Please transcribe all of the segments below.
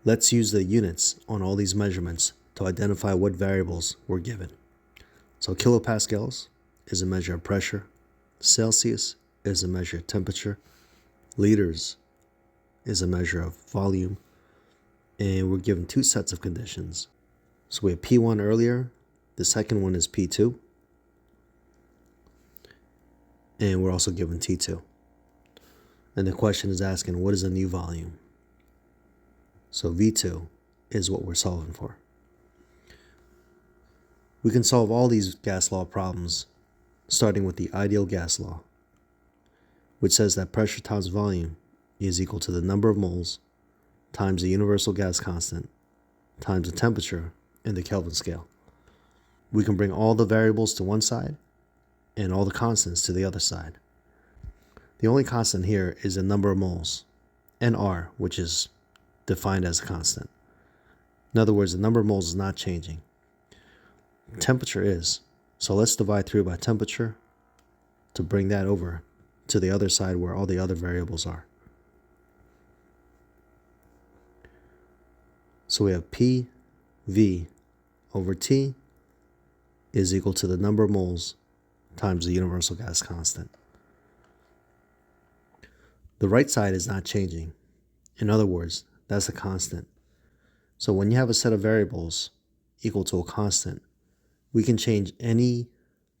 Let's use the units on all these measurements to identify what variables we're given. So kilopascals is a measure of pressure, Celsius is a measure of temperature, liters is a measure of volume, and we're given two sets of conditions. So we have P1 earlier, the second one is P2, and we're also given T2. And the question is asking, what is the new volume? So V2 is what we're solving for. We can solve all these gas law problems starting with the ideal gas law, which says that pressure times volume is equal to the number of moles times the universal gas constant times the temperature in the Kelvin scale. We can bring all the variables to one side and all the constants to the other side. The only constant here is the number of moles, nR, which is defined as a constant. In other words, the number of moles is not changing. Temperature is. So let's divide through by temperature to bring that over to the other side where all the other variables are. So we have PV over T is equal to the number of moles times the universal gas constant. The right side is not changing. In other words, that's a constant. So when you have a set of variables equal to a constant, we can change any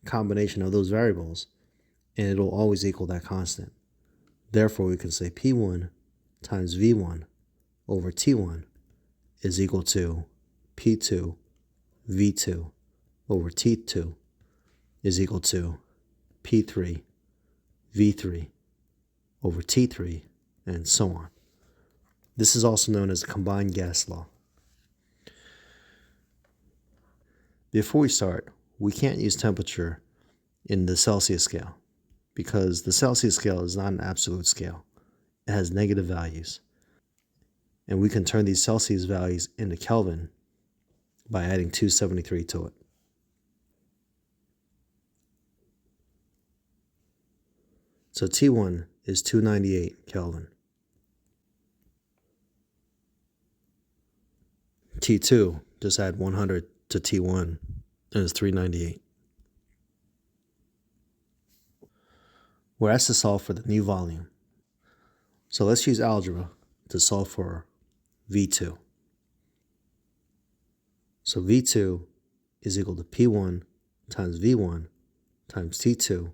combination of those variables and it'll always equal that constant. Therefore, we can say P1 times V1 over T1 is equal to P2V2 over T2 is equal to P3V3 over T3, and so on. This is also known as the combined gas law. Before we start, we can't use temperature in the Celsius scale because the Celsius scale is not an absolute scale. It has negative values. And we can turn these Celsius values into Kelvin by adding 273 to it. So T1 is 298 Kelvin. T2, just add 100 to T1, and it's 398. We're asked to solve for the new volume. So let's use algebra to solve for V2. So V2 is equal to P1 times V1 times T2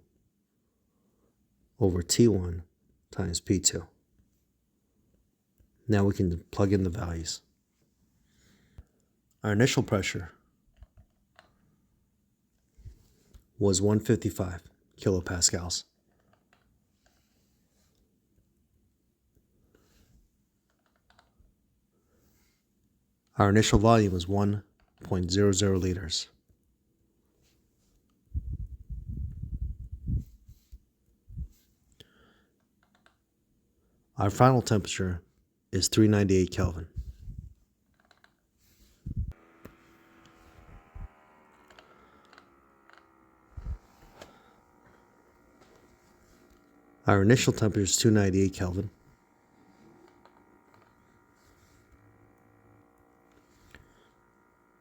over T1 times P2. Now we can plug in the values. Our initial pressure was 155 kilopascals. Our initial volume was 1.00 liters. Our final temperature is 398 Kelvin. Our initial temperature is 298 Kelvin.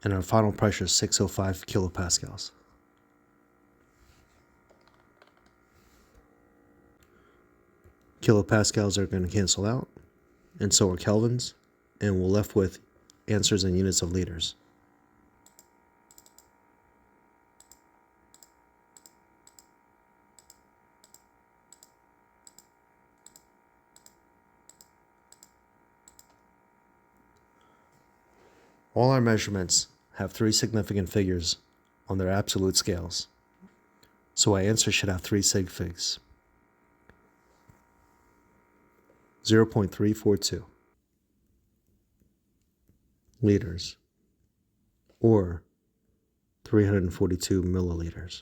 And our final pressure is 605 kilopascals. Kilopascals are going to cancel out, and so are kelvins, and we're left with answers in units of liters. All our measurements have three significant figures on their absolute scales, so our answer should have three sig figs. 0.342 liters or 342 milliliters.